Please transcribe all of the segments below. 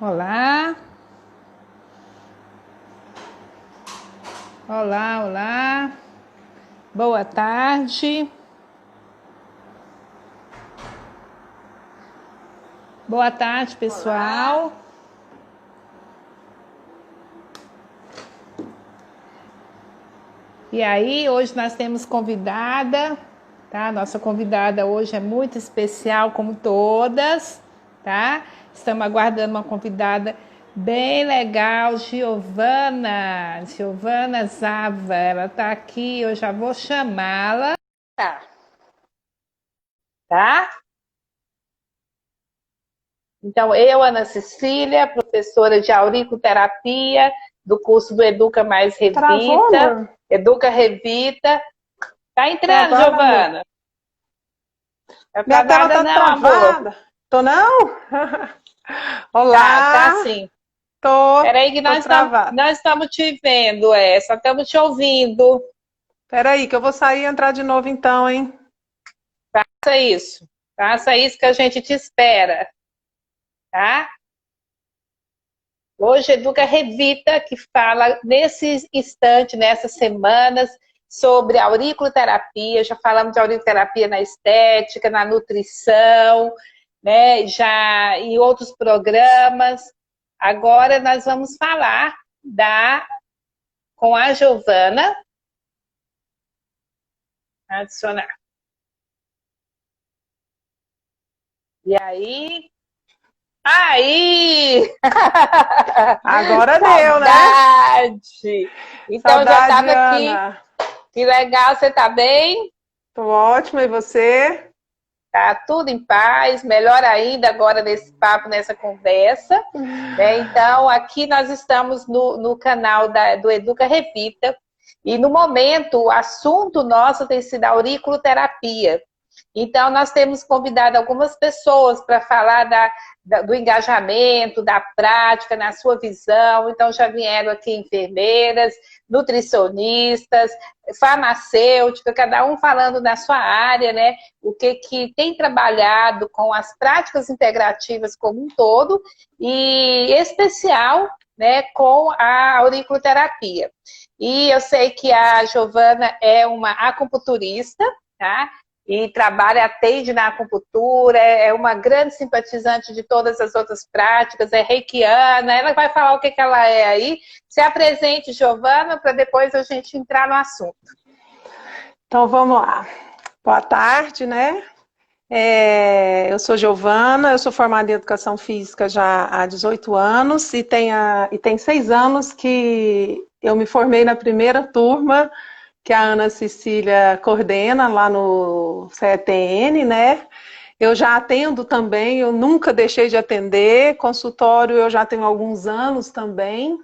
Olá, olá, olá, boa tarde, boa tarde, Olá, pessoal. E aí, hoje nós temos convidada, tá? Nossa convidada hoje é muito especial, como todas, tá? Estamos aguardando uma convidada bem legal, Giovana Zava. Ela tá aqui, eu já vou chamá-la, tá. tá? Então, eu, Ana Cecília, professora de auriculoterapia, do curso do Educa Mais Travou, Revita, amor? Educa Revita. Tá entrando, Travada, amor? Giovana? Tá Minha tela travada tá não, amor. travada. Tô não? Tá Olá, sim. tô, Peraí que tô travada. nós estamos te vendo, só estamos te ouvindo. Peraí, que eu vou sair e entrar de novo então, hein? Faça isso. Faça isso que a gente te espera, tá? Hoje, Educa Revita, que fala nesse instante, nessas semanas, sobre auriculoterapia. Já falamos de auriculoterapia na estética, na nutrição, né? Já em outros programas. Agora nós vamos falar com a Giovana. Adicionar. E aí? Aí! Agora deu, né? Saudade! Então, já Saudade, estava aqui. Ana. Que legal, você está bem? Tô ótima, e você? Tá tudo em paz, melhor ainda agora nesse papo, nessa conversa. Né? Então, aqui nós estamos no canal do Educa Revita, e no momento o assunto nosso tem sido a auriculoterapia. Então, nós temos convidado algumas pessoas para falar do engajamento, da prática, na sua visão. Então, já vieram aqui enfermeiras, nutricionistas, farmacêutica, cada um falando da sua área, né? O que tem trabalhado com as práticas integrativas como um todo, e especial, né, com a auriculoterapia. E eu sei que a Giovana é uma acupunturista, tá? E trabalha, atende na acupuntura, é uma grande simpatizante de todas as outras práticas, é reikiana. Ela vai falar o que ela é aí. Se apresente, Giovana, para depois a gente entrar no assunto. Então vamos lá. Boa tarde, né? Eu sou Giovana, eu sou formada em Educação Física já há 18 anos e tem 6 anos que eu me formei na primeira turma que a Ana Cecília coordena lá no CETN, né? Eu já atendo também, eu nunca deixei de atender, consultório eu já tenho alguns anos também,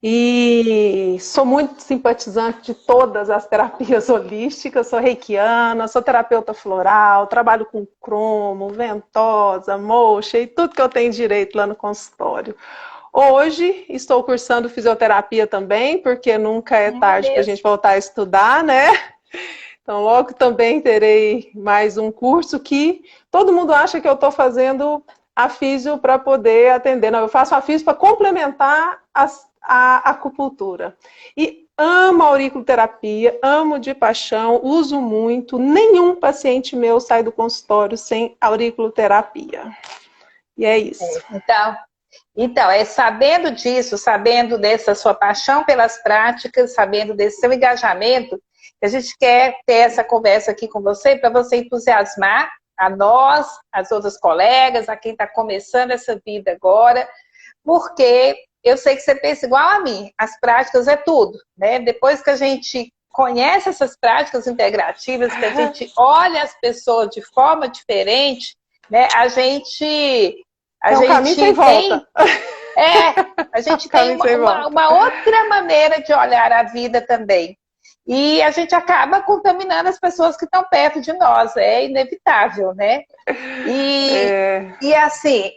e sou muito simpatizante de todas as terapias holísticas, sou reikiana, sou terapeuta floral, trabalho com cromo, ventosa, moxa e tudo que eu tenho direito lá no consultório. Hoje estou cursando fisioterapia também, porque nunca é tarde para a Mesmo. gente voltar a estudar, né? Então, logo também terei mais um curso que todo mundo acha que eu estou fazendo a físio para poder atender. Não, eu faço a físio para complementar a acupuntura. E amo a auriculoterapia, amo de paixão, uso muito. Nenhum paciente meu sai do consultório sem auriculoterapia. E é isso. Então, sabendo disso, sabendo dessa sua paixão pelas práticas, sabendo desse seu engajamento, que a gente quer ter essa conversa aqui com você, para você entusiasmar a nós, as outras colegas, a quem está começando essa vida agora, porque eu sei que você pensa igual a mim, as práticas é tudo, né? Depois que a gente conhece essas práticas integrativas, que a gente olha as pessoas de forma diferente, né? A É um caminho sem gente tem volta. a É um gente tem caminho sem volta. uma outra maneira de olhar a vida também. E a gente acaba contaminando as pessoas que estão perto de nós, é inevitável, né? E, É, e assim,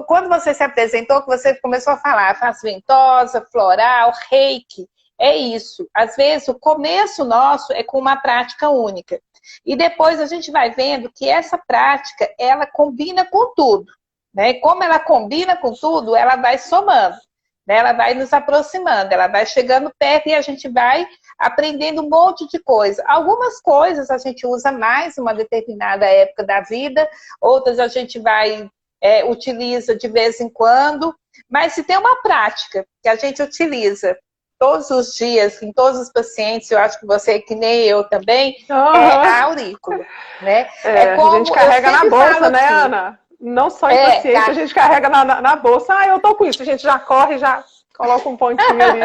quando você se apresentou, que você começou a falar, faz ventosa, floral, reiki, é isso. Às vezes, o começo nosso é com uma prática única. E depois a gente vai vendo que essa prática, ela combina com tudo. né? Como ela combina com tudo, ela vai somando, né? Ela vai nos aproximando, ela vai chegando perto e a gente vai aprendendo um monte de coisa. Algumas coisas a gente usa mais uma determinada época da vida, outras a gente utiliza de vez em quando, mas se tem uma prática que a gente utiliza todos os dias, em todos os pacientes, eu acho que você, que nem eu também, é a aurícula, né? Como a gente carrega na bolsa, né, assim, Ana? Não só em paciente, a gente carrega na bolsa. Eu tô com isso, a gente já corre, já coloca um pontinho ali.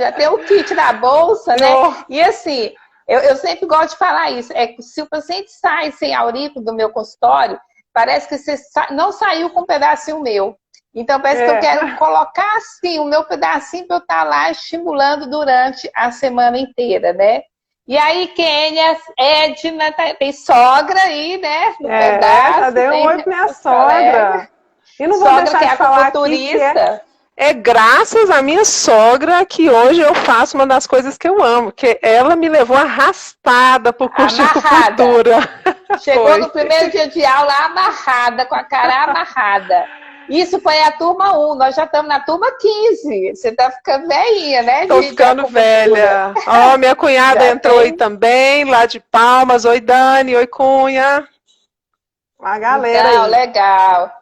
Já tem o kit na bolsa, né? E assim, eu sempre gosto de falar isso, que se o paciente sai sem aurícula do meu consultório, parece que você não saiu com um pedacinho meu. Então, parece que eu quero colocar, assim, o meu pedacinho para eu estar lá estimulando durante a semana inteira, né? E aí, Kênia, Edna, tem sogra aí, né? No pedaço. Já dei um oi pra minha sogra. E não vou deixar de falar aqui que é graças à minha sogra que hoje eu faço uma das coisas que eu amo, que ela me levou arrastada pro curso de acupuntura. Chegou no primeiro dia de aula amarrada, com a cara amarrada. Isso foi a turma 1, nós já estamos na turma 15. Você tá ficando velhinha, né? Tô ficando velha. Minha cunhada entrou aí também, lá de Palmas. Oi, Dani. Oi, Cunha. Uma galera então, aí. Legal.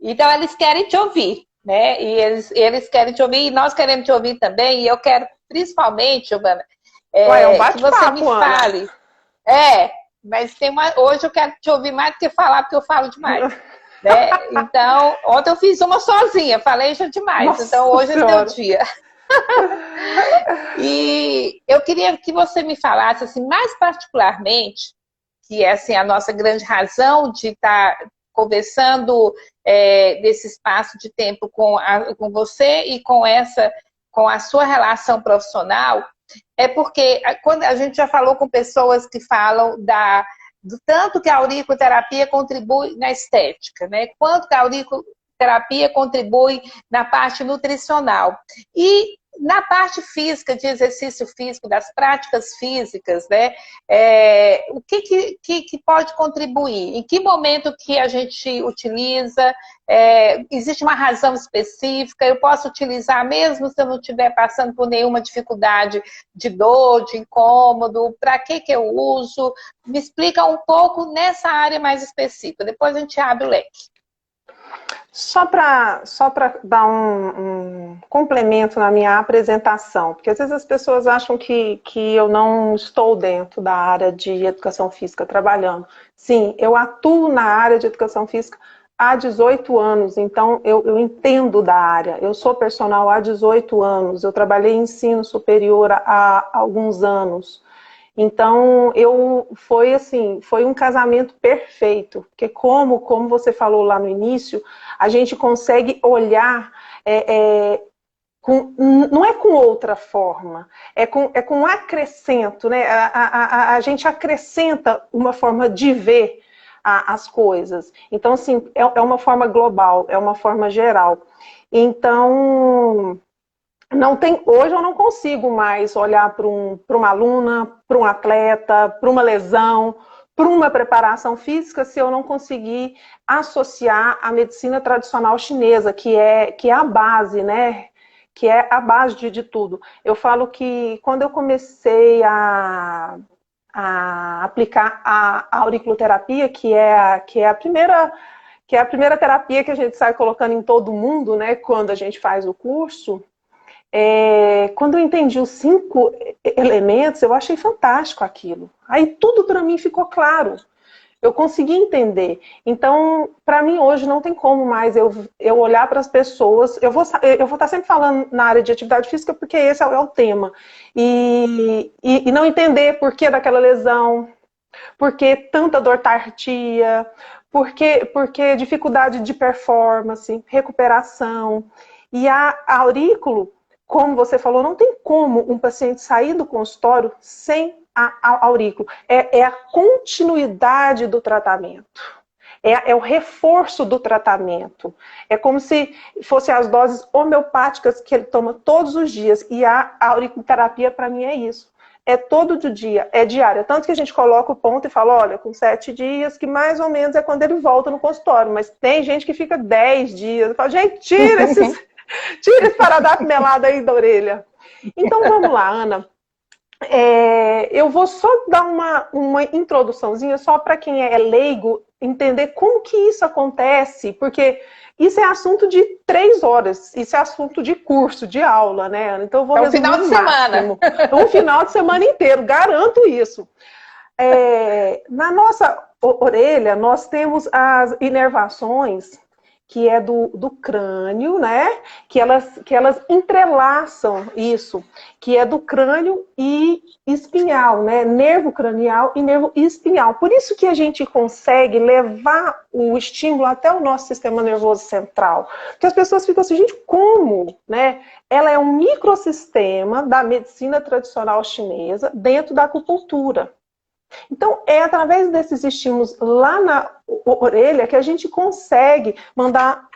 Então, eles querem te ouvir, né? E eles querem te ouvir, e nós queremos te ouvir também. E eu quero, principalmente, Giovana, que você me fale. Mas hoje eu quero te ouvir mais do que falar, porque eu falo demais. Né? Então, ontem eu fiz uma sozinha, falei já demais. Nossa, então, hoje é teu dia. E eu queria que você me falasse, assim, mais particularmente, que é assim, a nossa grande razão de estar conversando desse espaço de tempo com você e com a sua relação profissional, porque quando a gente já falou com pessoas que falam do tanto que a auriculoterapia contribui na estética, né? Quanto que a auriculoterapia contribui na parte nutricional. E na parte física, de exercício físico, das práticas físicas, né? O que pode contribuir? Em que momento que a gente utiliza? Existe uma razão específica? Eu posso utilizar mesmo se eu não estiver passando por nenhuma dificuldade de dor, de incômodo? Para que eu uso? Me explica um pouco nessa área mais específica. Depois a gente abre o leque. Só para dar um complemento na minha apresentação, porque às vezes as pessoas acham que eu não estou dentro da área de educação física trabalhando. Sim, eu atuo na área de educação física há 18 anos, então eu entendo da área. Eu sou personal há 18 anos, eu trabalhei em ensino superior há alguns anos. Então, foi um casamento perfeito, porque como você falou lá no início, a gente consegue olhar, não é com outra forma, é com um acrescento, né? A gente acrescenta uma forma de ver as coisas. Então, assim, é uma forma global, é uma forma geral. Então, hoje eu não consigo mais olhar para uma aluna, para um atleta, para uma lesão, para uma preparação física, se eu não conseguir associar a medicina tradicional chinesa, que é a base, né? Que é a base de tudo. Eu falo que quando eu comecei a aplicar a auriculoterapia, que é a primeira terapia que a gente sai colocando em todo mundo, né? Quando a gente faz o curso. Quando eu entendi os 5 elementos, eu achei fantástico aquilo. Aí tudo para mim ficou claro. Eu consegui entender. Então, para mim hoje não tem como mais eu olhar para as pessoas. Eu vou estar sempre falando na área de atividade física porque esse é o tema. E não entender por que daquela lesão, por que tanta dor tardia, por que dificuldade de performance, recuperação. E a aurículo, como você falou, não tem como um paciente sair do consultório sem a aurículo. É a continuidade do tratamento. É o reforço do tratamento. É como se fossem as doses homeopáticas que ele toma todos os dias. E a auriculoterapia, para mim, é isso. é todo dia, é diária. Tanto que a gente coloca o ponto e fala, olha, com 7 dias, que mais ou menos é quando ele volta no consultório. Mas tem gente que fica 10 dias. Eu falo, gente, tira esse paradafo melado aí da orelha. Então, vamos lá, Ana. Eu vou só dar uma introduçãozinha, só para quem é leigo, entender como que isso acontece, porque isso é assunto de 3 horas, isso é assunto de curso, de aula, né, Ana? Então eu vou resumir um final de semana. Um final de semana inteiro, garanto isso. Na nossa orelha, nós temos as inervações, que é do crânio, né? Que elas entrelaçam isso, que é do crânio e espinhal, né? Nervo cranial e nervo espinhal. Por isso que a gente consegue levar o estímulo até o nosso sistema nervoso central. Porque as pessoas ficam assim, gente, como? Né? Ela é um microsistema da medicina tradicional chinesa dentro da acupuntura. Então, é através desses estímulos lá na orelha que a gente consegue mandar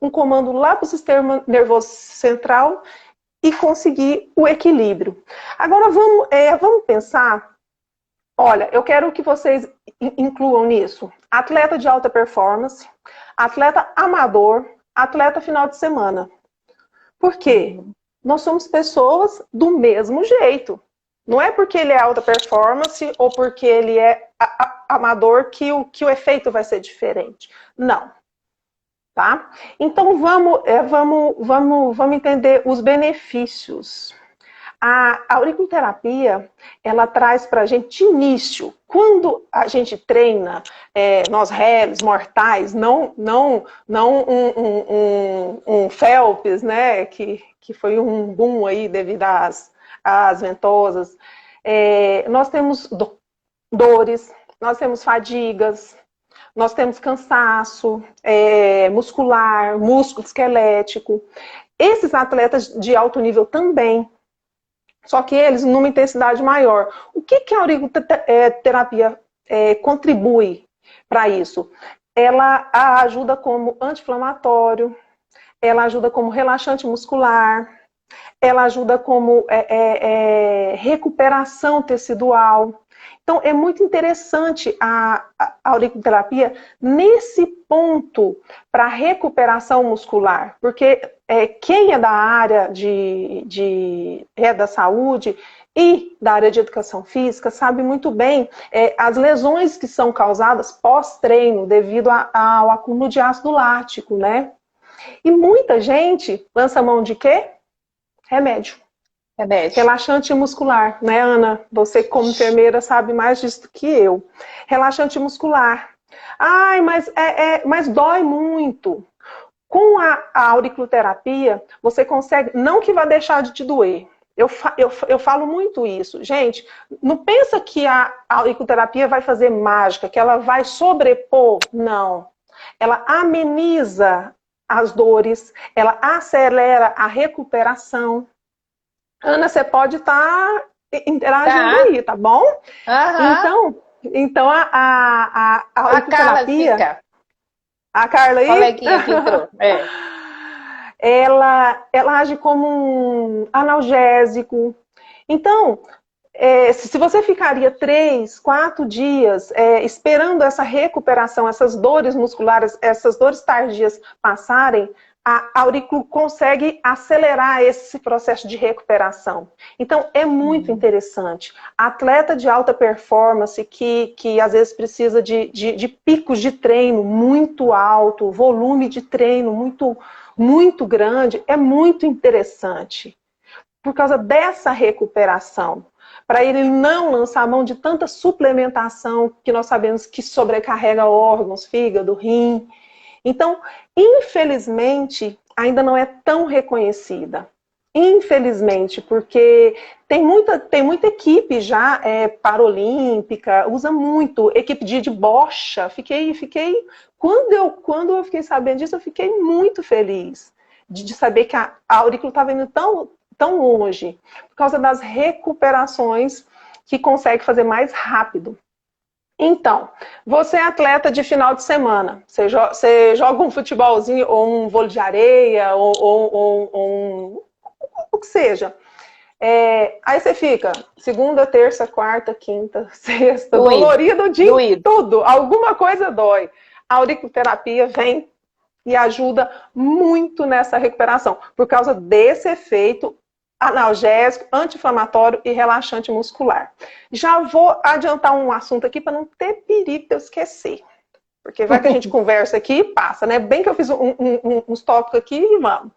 um comando lá para o sistema nervoso central e conseguir o equilíbrio. Agora, vamos pensar. Olha, eu quero que vocês incluam nisso atleta de alta performance, atleta amador, atleta final de semana. Por quê? Nós somos pessoas do mesmo jeito. Não é porque ele é alta performance ou porque ele é amador que o efeito vai ser diferente. Não. Tá? Então vamos entender os benefícios. A auriculoterapia, ela traz para a gente de início, quando a gente treina, nós réis, mortais, não um Phelps, né, que foi um boom aí devido às ventosas. Nós temos dores, nós temos fadigas, nós temos cansaço muscular, músculo esquelético. Esses atletas de alto nível também, só que eles numa intensidade maior. O que a auriculoterapia contribui para isso? Ela ajuda como anti-inflamatório, ela ajuda como relaxante muscular, ela ajuda como recuperação tecidual. Então, é muito interessante a auriculoterapia nesse ponto para recuperação muscular, porque quem é da área da saúde e da área de educação física sabe muito bem as lesões que são causadas pós-treino devido ao acúmulo de ácido lático, né? E muita gente lança mão de quê? Remédio. Relaxante muscular, né, Ana? Você, como enfermeira, sabe mais disso do que eu. Relaxante muscular. Ai, mas dói muito. Com a auriculoterapia, você consegue, não que vai deixar de te doer. Eu falo muito isso. Gente, não pensa que a auriculoterapia vai fazer mágica, que ela vai sobrepor. Não. Ela ameniza as dores, ela acelera a recuperação. Ana, você pode estar interagindo aí, tá bom? Então a auriculoterapia... A Carla aí? Coleguinha que entrou. Ela age como um analgésico. Então, se você ficaria 3, 4 dias esperando essa recuperação, essas dores musculares, essas dores tardias passarem, a aurícula consegue acelerar esse processo de recuperação. Então, é muito interessante. Atleta de alta performance que às vezes precisa de picos de treino muito alto, volume de treino muito grande, é muito interessante. Por causa dessa recuperação. Para ele não lançar mão de tanta suplementação que nós sabemos que sobrecarrega órgãos, fígado, rim. Então, infelizmente, ainda não é tão reconhecida. Infelizmente, porque tem muita equipe já paralímpica, usa muito, equipe de bocha. Quando eu fiquei sabendo disso, eu fiquei muito feliz de saber que a aurícula estava indo tão longe, por causa das recuperações que consegue fazer mais rápido. Então, você é atleta de final de semana, você joga um futebolzinho, ou um vôlei de areia, ou o que seja. Aí você fica segunda, terça, quarta, quinta, sexta, dolorido o dia, tudo. Alguma coisa dói. A auriculoterapia vem e ajuda muito nessa recuperação, por causa desse efeito analgésico, anti-inflamatório e relaxante muscular. Já vou adiantar um assunto aqui para não ter perigo de eu esquecer. Porque vai que a gente conversa aqui e passa, né? Bem que eu fiz uns tópicos aqui e vamos.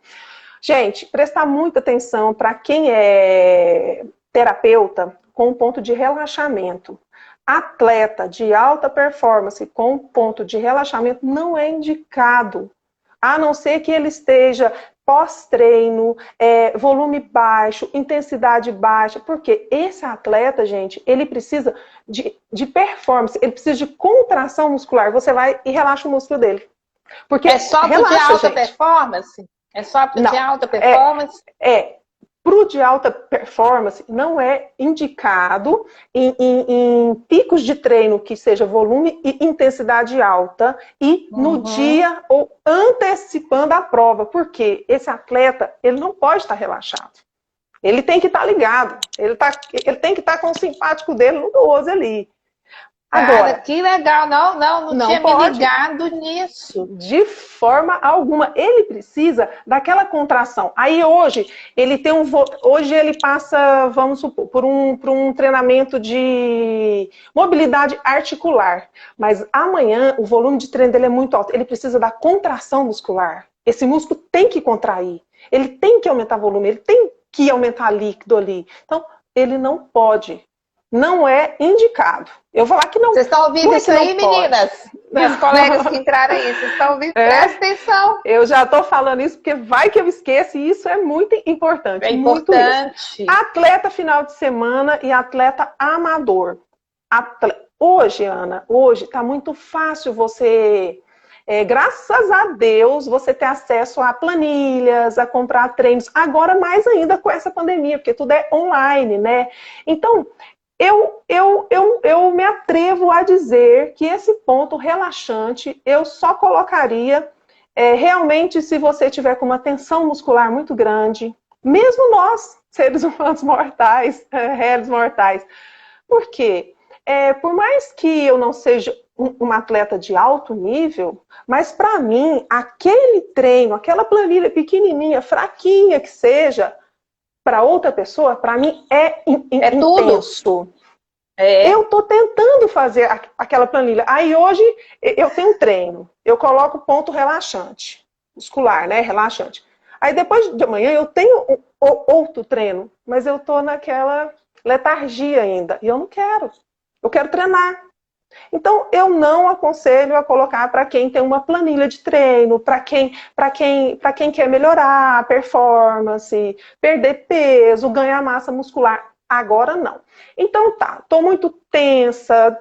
Gente, prestar muita atenção para quem é terapeuta com ponto de relaxamento. Atleta de alta performance com ponto de relaxamento não é indicado, a não ser que ele esteja pós-treino, volume baixo, intensidade baixa, porque esse atleta, gente, ele precisa de performance, ele precisa de contração muscular. Você vai e relaxa o músculo dele. Porque é só pro de alta performance? É só pro de alta performance? Pro de alta performance não é indicado em picos de treino que seja volume e intensidade alta e no dia ou antecipando a prova, porque esse atleta ele não pode estar relaxado. Ele tem que estar ligado, ele tem que estar com o simpático dele no 12 ali. Agora, cara, que legal, não tinha me ligado nisso. De forma alguma, ele precisa daquela contração. Aí hoje ele passa, vamos supor, por um treinamento de mobilidade articular. Mas amanhã o volume de treino dele é muito alto. Ele precisa da contração muscular. Esse músculo tem que contrair. Ele tem que aumentar o volume, ele tem que aumentar líquido ali. Então, ele não pode. Não é indicado. Eu vou falar que não. Vocês estão ouvindo isso aí, meninas? Minhas colegas que entraram aí, vocês estão ouvindo? Presta atenção. Eu já estou falando isso porque vai que eu esqueço e isso é muito importante. É importante. Muito atleta final de semana e atleta amador. Hoje, Ana, está muito fácil você... graças a Deus, você ter acesso a planilhas, a comprar treinos. Agora, mais ainda com essa pandemia, porque tudo é online, né? Então... Eu me atrevo a dizer que esse ponto relaxante eu só colocaria realmente se você tiver com uma tensão muscular muito grande, mesmo nós, seres humanos mortais, réis mortais. Por quê? Por mais que eu não seja uma atleta de alto nível, mas para mim, aquele treino, aquela planilha pequenininha, fraquinha que seja, para outra pessoa, para mim é intenso. Tudo. Eu estou tentando fazer aquela planilha. Aí hoje eu tenho um treino. Eu coloco ponto relaxante. Muscular, né? Relaxante. Aí depois de amanhã eu tenho outro treino. Mas eu estou naquela letargia ainda. E eu não quero. Eu quero treinar. Então, eu não aconselho a colocar para quem tem uma planilha de treino, para quem quer melhorar a performance, perder peso, ganhar massa muscular. Agora não. Então tá, tô muito tensa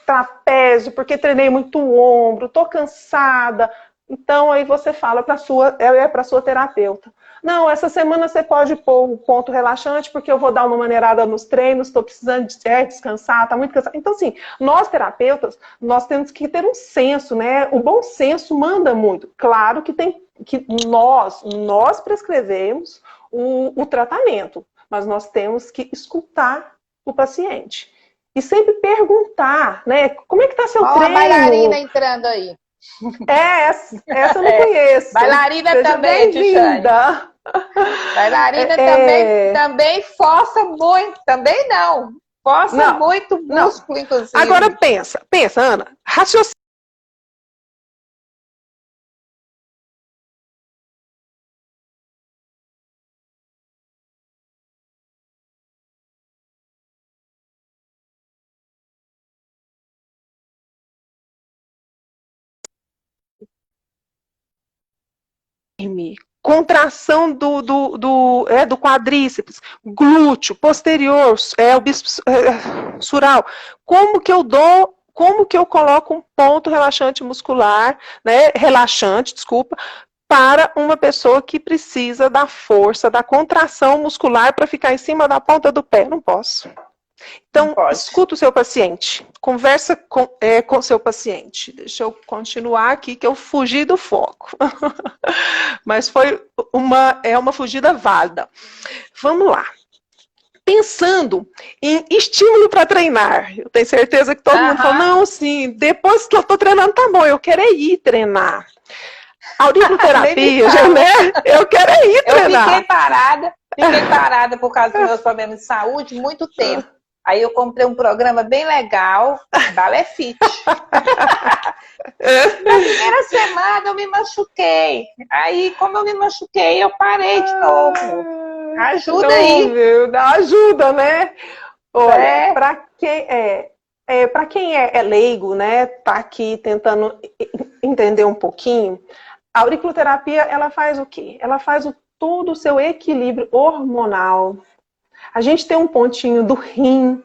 trapézio, porque treinei muito o ombro, tô cansada. Então aí você fala para sua terapeuta. Não, essa semana você pode pôr um ponto relaxante, porque eu vou dar uma maneirada nos treinos, estou precisando descansar, tá muito cansado. Então, assim, nós terapeutas, nós temos que ter um senso, né? O bom senso manda muito. Claro que nós prescrevemos o tratamento, mas nós temos que escutar o paciente. E sempre perguntar, né? Como é que tá seu treino? A bailarina entrando aí. Essa eu não conheço. Bailarina seja também, bem-vinda. Bailarina também força muito. Também não. Força muito músculo, inclusive. Agora pensa, Ana. Raciocínio. Contração do quadríceps, glúteo, posterior, o bíceps sural. Como que eu coloco um ponto relaxante muscular, né, para uma pessoa que precisa da força, da contração muscular para ficar em cima da ponta do pé? Não posso. Então, escuta o seu paciente, conversa com o seu paciente. Deixa eu continuar aqui, que eu fugi do foco. Mas foi uma fugida válida. Vamos lá. pensando em estímulo para treinar. Eu tenho certeza que todo mundo falou, não, sim, depois que eu estou treinando, tá bom, eu quero é ir treinar. Auriculoterapia, né? Eu quero é ir treinar. Eu fiquei parada por causa dos meus problemas de saúde muito tempo. Aí eu comprei um programa bem legal, Balé Fit. Na primeira semana eu me machuquei. Aí, como eu me machuquei, eu parei de novo. Ajuda aí. Ajuda, né? Olha, para quem é leigo, né, tá aqui tentando entender um pouquinho, a auriculoterapia, ela faz o quê? Ela faz todo o seu equilíbrio hormonal. A gente tem um pontinho do rim.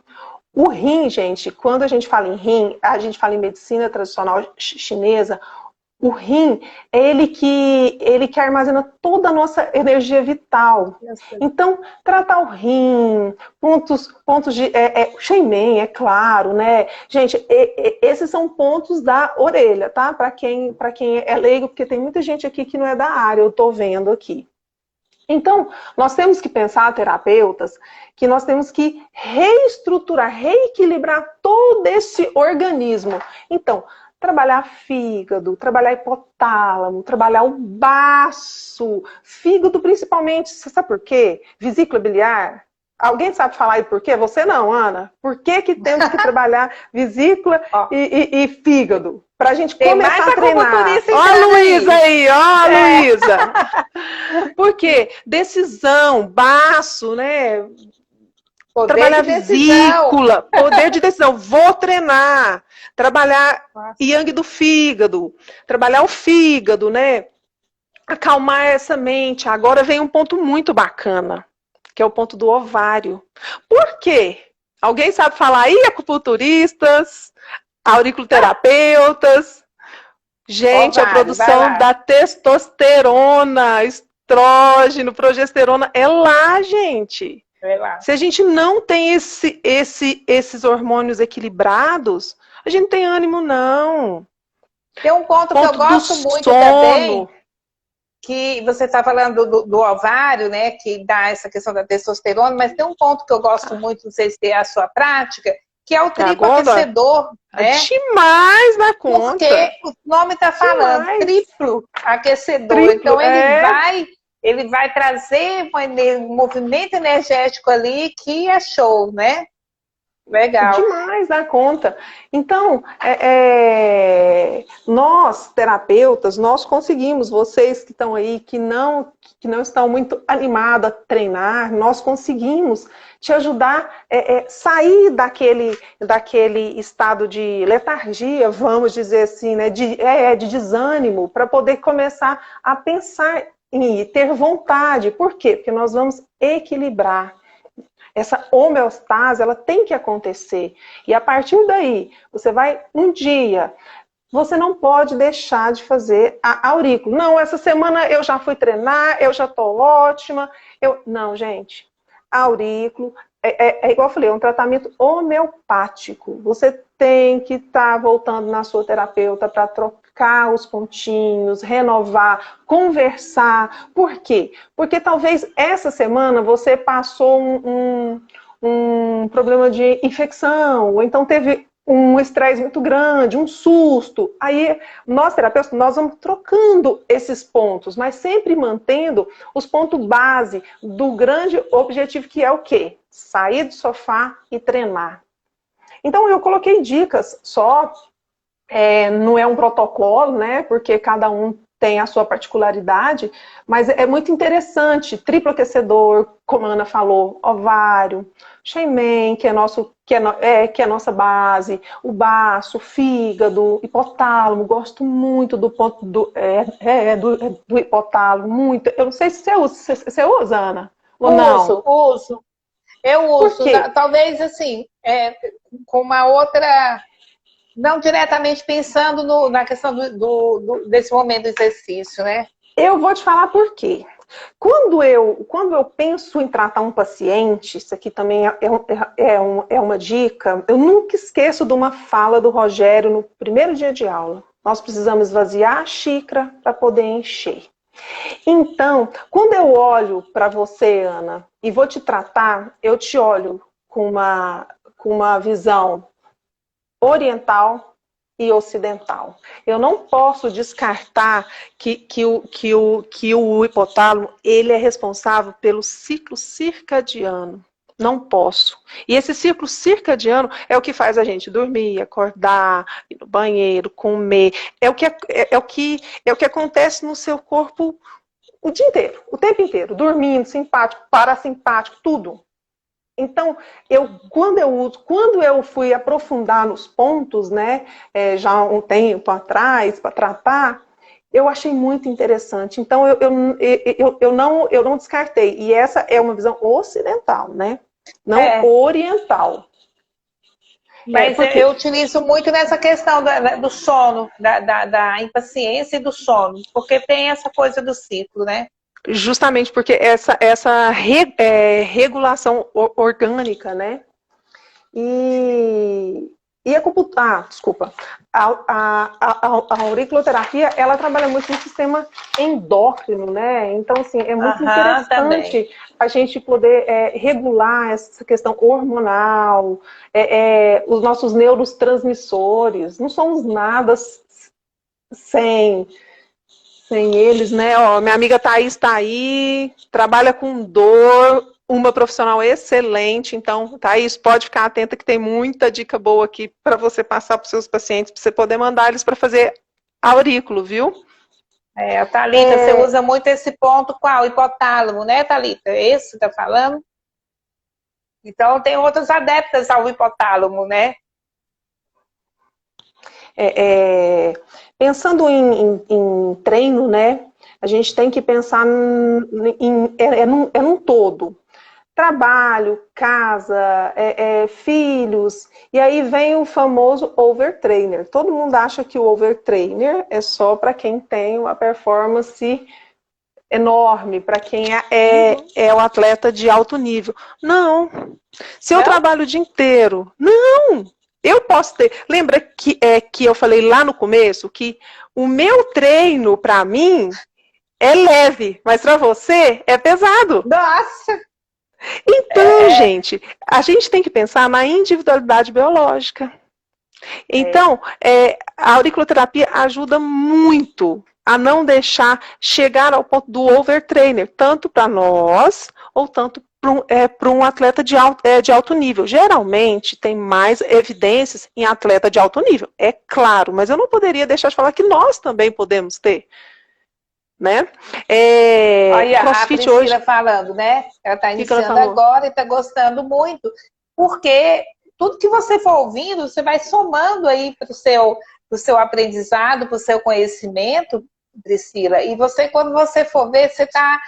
O rim, gente, quando a gente fala em rim, a gente fala em medicina tradicional chinesa, o rim é ele que armazena toda a nossa energia vital. Então, tratar o rim, pontos de Shenmen, é claro, né? Gente, esses são pontos da orelha, tá? Para quem é leigo, porque tem muita gente aqui que não é da área, eu tô vendo aqui. Então, nós temos que pensar, terapeutas, que nós temos que reestruturar, reequilibrar todo esse organismo. Então, trabalhar fígado, trabalhar hipotálamo, trabalhar o baço, fígado principalmente, você sabe por quê? Vesícula biliar. Alguém sabe falar aí por quê? Você não, Ana? Por que temos que trabalhar vesícula e fígado? Pra gente começar a treinar. Ó a Luísa aí, ó a Luísa. Por quê? Decisão, baço, né? Poder trabalhar vesícula, poder de decisão. Vou treinar. Trabalhar yang do fígado. Trabalhar o fígado, né? Acalmar essa mente. Agora vem um ponto muito bacana, que é o ponto do ovário. Por quê? Alguém sabe falar aí, acupunturistas, auriculoterapeutas? Gente, ovário, a produção da testosterona, estrógeno, progesterona, é lá, gente. É lá. Se a gente não tem esses hormônios equilibrados, a gente não tem ânimo, não. Tem um ponto que eu gosto muito também, que você está falando do ovário, né, que dá essa questão da testosterona, mas tem um ponto que eu gosto muito, não sei se é a sua prática, que é o triplo aquecedor. Né? Demais na conta. Porque o nome está falando, triplo aquecedor. Então ele vai trazer um movimento energético ali que é show, né? Legal. Demais da conta. Então, nós, terapeutas, nós conseguimos, vocês que estão aí, que não estão muito animados a treinar, nós conseguimos te ajudar a sair daquele estado de letargia, vamos dizer assim, né, de desânimo, para poder começar a pensar em ter vontade. Por quê? Porque nós vamos equilibrar. Essa homeostase, ela tem que acontecer. E a partir daí, você vai um dia, você não pode deixar de fazer a aurícula. Não, essa semana eu já fui treinar, eu já estou ótima. Não, gente, a aurícula, igual eu falei, é um tratamento homeopático. Você tem que estar voltando na sua terapeuta para trocar os pontinhos, renovar, conversar. Por quê? Porque talvez essa semana você passou um problema de infecção, ou então teve um estresse muito grande, um susto. Aí, nós terapeutas, nós vamos trocando esses pontos, mas sempre mantendo os pontos base do grande objetivo, que é o quê? Sair do sofá e treinar. Então, eu coloquei dicas só, não é um protocolo, né? Porque cada um tem a sua particularidade, mas é muito interessante. Triplo aquecedor, como a Ana falou, ovário, Shenmen, que é nossa base, o baço, o fígado, hipotálamo, gosto muito do ponto do hipotálamo, muito. Eu não sei se você usa, Ana, ou não? Uso. Eu uso, talvez assim, com uma outra, não diretamente pensando na questão desse momento do exercício, né? Eu vou te falar por quê. Quando eu penso em tratar um paciente, isso aqui também é uma dica, eu nunca esqueço de uma fala do Rogério no primeiro dia de aula. Nós precisamos esvaziar a xícara para poder encher. Então, quando eu olho para você, Ana, e vou te tratar, eu te olho com uma visão oriental e ocidental. Eu não posso descartar que o hipotálamo ele é responsável pelo ciclo circadiano. Não posso. E esse ciclo circadiano é o que faz a gente dormir, acordar, ir no banheiro, comer. É o que acontece no seu corpo o dia inteiro, o tempo inteiro, dormindo, simpático, parasimpático, tudo. Então, quando eu fui aprofundar nos pontos, né, já há um tempo atrás, para tratar, eu achei muito interessante. Então, eu não descartei. E essa é uma visão ocidental, né? Não oriental. Mas eu utilizo muito nessa questão do sono, da impaciência e do sono, porque tem essa coisa do ciclo, né? Justamente porque essa regulação orgânica, né? E desculpa. A auriculoterapia, ela trabalha muito no sistema endócrino, né? Então, assim, é muito interessante também a gente poder regular essa questão hormonal, os nossos neurotransmissores. Não somos nada sem eles, né? Ó, minha amiga Thaís está aí, trabalha com dor, uma profissional excelente. Então, Thaís, pode ficar atenta que tem muita dica boa aqui para você passar para os seus pacientes, para você poder mandar eles para fazer aurículo, viu? Thalita, você usa muito esse ponto qual? Hipotálamo, né, Thalita? Esse que você está falando? Então, tem outras adeptas ao hipotálamo, né? Pensando em treino, né? A gente tem que pensar num todo. Trabalho, casa, filhos, e aí vem o famoso overtrainer. Todo mundo acha que o overtrainer é só para quem tem uma performance enorme, para quem é o atleta de alto nível. Não. Se eu trabalho o dia inteiro, não. Eu posso ter. Lembra que eu falei lá no começo que o meu treino, para mim, é leve, mas para você é pesado. Nossa! Então, gente, a gente tem que pensar na individualidade biológica. Então, a auriculoterapia ajuda muito a não deixar chegar ao ponto do overtrainer, tanto para nós, ou tanto para um atleta de alto nível. Geralmente, tem mais evidências em atleta de alto nível, é claro, mas eu não poderia deixar de falar que nós também podemos ter. Né? Olha, a Priscila hoje falando, né? Ela está iniciando agora e está gostando muito, porque tudo que você for ouvindo, você vai somando aí para o seu aprendizado, para o seu conhecimento, Priscila. E você, quando você for ver, você tá,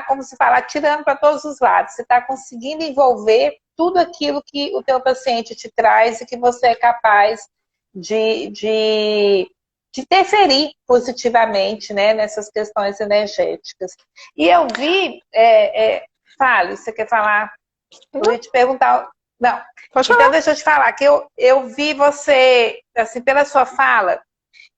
como se fala, atirando para todos os lados. Você está conseguindo envolver tudo aquilo que o teu paciente te traz e que você é capaz de interferir positivamente, né, nessas questões energéticas. E eu vi... fale, você quer falar? Eu ia te perguntar... Não. Então, deixa eu te falar, que eu vi você, assim, pela sua fala,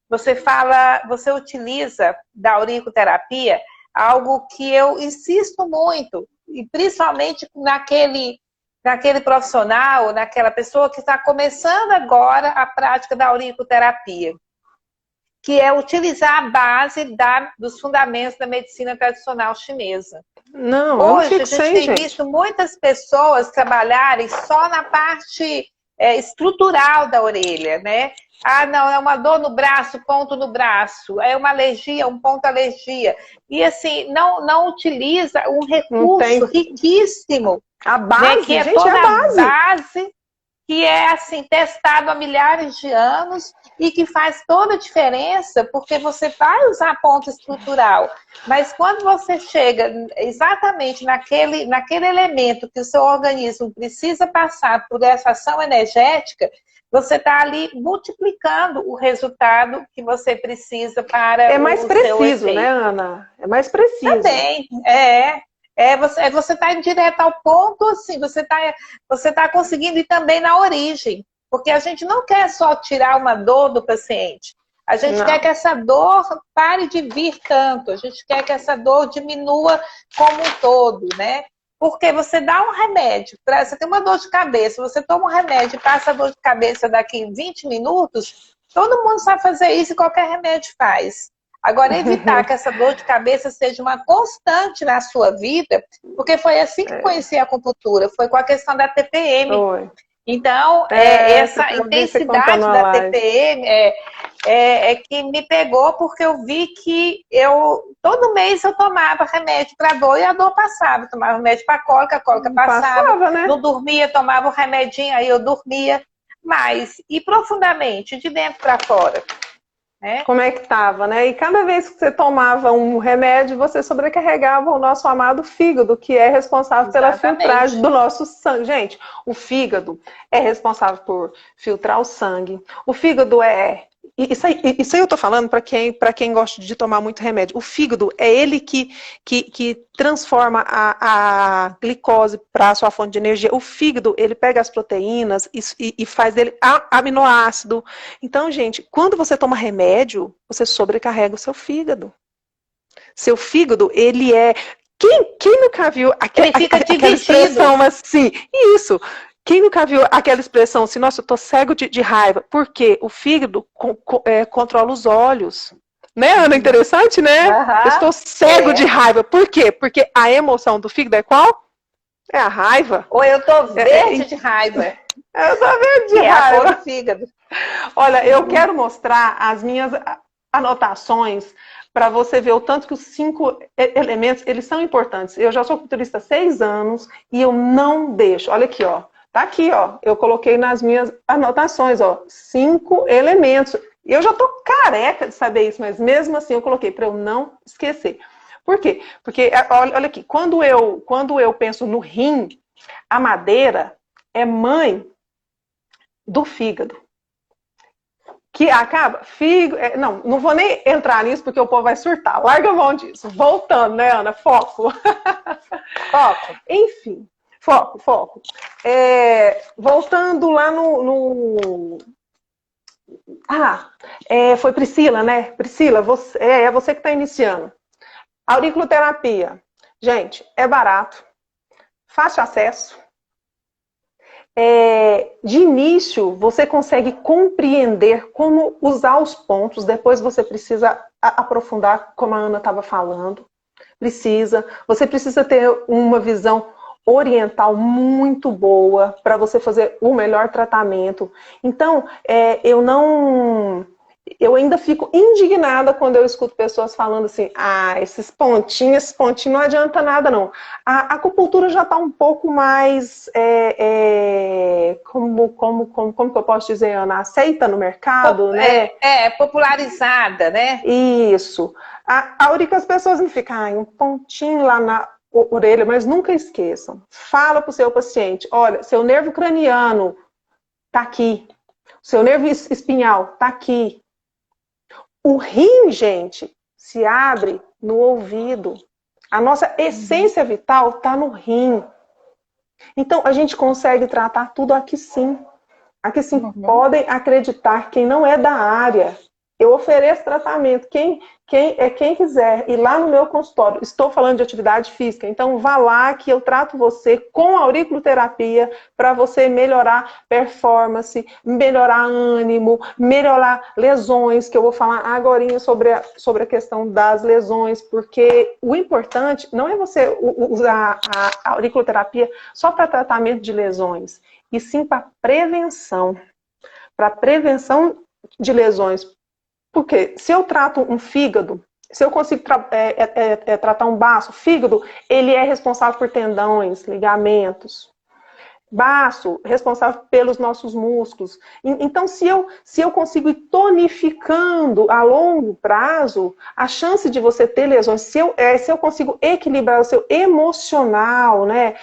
você utiliza da auriculoterapia algo que eu insisto muito, e principalmente naquele profissional, naquela pessoa que está começando agora a prática da auriculoterapia, que é utilizar a base dos fundamentos da medicina tradicional chinesa. Não, hoje a gente tem visto muitas pessoas trabalharem só na parte estrutural da orelha, né? Ah, não, é uma dor no braço, ponto no braço. É uma alergia, um ponto alergia. E assim, não utiliza um recurso riquíssimo. A base, né? Que é toda a base, que é assim, testado há milhares de anos e que faz toda a diferença, porque você vai usar ponto estrutural. Mas quando você chega exatamente naquele elemento que o seu organismo precisa passar por essa ação energética, você está ali multiplicando o resultado que você precisa para o mais preciso, né, Ana? É mais preciso. Também, você está indo direto ao ponto, assim, você tá conseguindo ir também na origem. Porque a gente não quer só tirar uma dor do paciente. A gente quer que essa dor pare de vir tanto, a gente quer que essa dor diminua como um todo, né? Porque você dá um remédio, você tem uma dor de cabeça, você toma um remédio e passa a dor de cabeça daqui em 20 minutos, todo mundo sabe fazer isso e qualquer remédio faz. Agora, evitar que essa dor de cabeça seja uma constante na sua vida, porque foi assim que conheci a acupuntura, foi com a questão da TPM. Foi. Então, essa intensidade da TPM é que me pegou, porque eu vi que todo mês eu tomava remédio para dor e a dor passava. Eu tomava remédio para cólica, a cólica passava, né? Não dormia, tomava um remedinho, aí eu dormia. Mas, e profundamente, de dentro para fora? Como é que estava, né? E cada vez que você tomava um remédio, você sobrecarregava o nosso amado fígado, que é responsável pela filtragem do nosso sangue. Gente, o fígado é responsável por filtrar o sangue. O fígado Isso aí eu tô falando para quem gosta de tomar muito remédio. O fígado é ele que transforma a glicose para a sua fonte de energia. O fígado, ele pega as proteínas e faz dele aminoácido. Então, gente, quando você toma remédio, você sobrecarrega o seu fígado. Seu fígado, ele é... Quem nunca viu aquela expressão assim? Isso! Quem nunca viu aquela expressão assim, nossa, eu tô cego de raiva? Porque o fígado controla os olhos. Né, Ana? Interessante, né? Eu estou cego de raiva. Por quê? Porque a emoção do fígado é qual? É a raiva. Ou eu tô verde de raiva. Eu tô verde de raiva. É a cor do fígado. Olha, eu quero mostrar as minhas anotações para você ver o tanto que os 5 elementos, eles são importantes. Eu já sou acupunturista há 6 anos e eu não deixo. Olha aqui, ó. Tá aqui, ó. Eu coloquei nas minhas anotações, ó. 5 elementos. E eu já tô careca de saber isso, mas mesmo assim eu coloquei para eu não esquecer. Por quê? Porque, olha aqui, quando eu penso no rim, a madeira é mãe do fígado. Que acaba, não vou nem entrar nisso porque o povo vai surtar. Larga a mão disso. Voltando, né, Ana? Foco. Foco. Enfim. Foco. Voltando lá foi Priscila, né? Priscila, é você que está iniciando. Auriculoterapia. Gente, é barato, fácil acesso. De início, você consegue compreender como usar os pontos, depois você precisa aprofundar, como a Ana estava falando. Você precisa ter uma visão oriental muito boa para você fazer o melhor tratamento. Então, eu ainda fico indignada quando eu escuto pessoas falando assim, esses pontinhos não adianta nada não. A acupuntura já está um pouco mais, como que eu posso dizer, Ana? Aceita no mercado, né? Popularizada, né? Isso. A hora que as pessoas não ficam, um pontinho lá na orelha, mas nunca esqueçam. Fala para o seu paciente, olha, seu nervo craniano está aqui. Seu nervo espinhal está aqui. O rim, gente, se abre no ouvido. A nossa essência vital está no rim. Então, a gente consegue tratar tudo aqui sim. Aqui sim. Podem acreditar, quem não é da área. Eu ofereço tratamento. Quem quiser ir lá no meu consultório, estou falando de atividade física, então vá lá que eu trato você com auriculoterapia para você melhorar performance, melhorar ânimo, melhorar lesões, que eu vou falar agorinha sobre a questão das lesões, porque o importante não é você usar a auriculoterapia só para tratamento de lesões, e sim para prevenção de lesões. Porque se eu trato um fígado, se eu consigo tratar um baço, fígado, ele é responsável por tendões, ligamentos. Baço, responsável pelos nossos músculos. Então, se eu consigo ir tonificando a longo prazo, a chance de você ter lesões, se eu consigo equilibrar o seu emocional, né?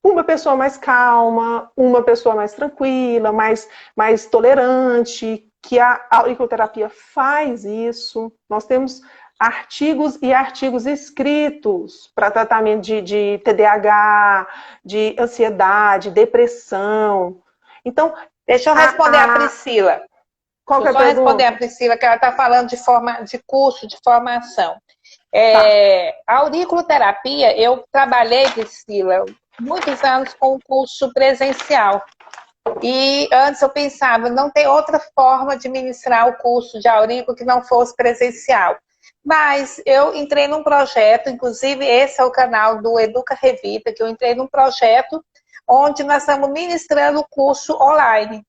Uma pessoa mais calma, uma pessoa mais tranquila, mais tolerante, que a auriculoterapia faz isso. Nós temos artigos e artigos escritos para tratamento de TDAH, de ansiedade, depressão. Então, deixa eu responder a Priscila. Qual que é a só pergunta? responder a Priscila, que ela está falando de curso, de formação. A auriculoterapia, eu trabalhei, Priscila, muitos anos com o curso presencial. E antes eu pensava, não tem outra forma de ministrar o curso de aurículo que não fosse presencial. Mas eu entrei num projeto, inclusive esse é o canal do Educa Revita, que eu entrei num projeto onde nós estamos ministrando o curso online.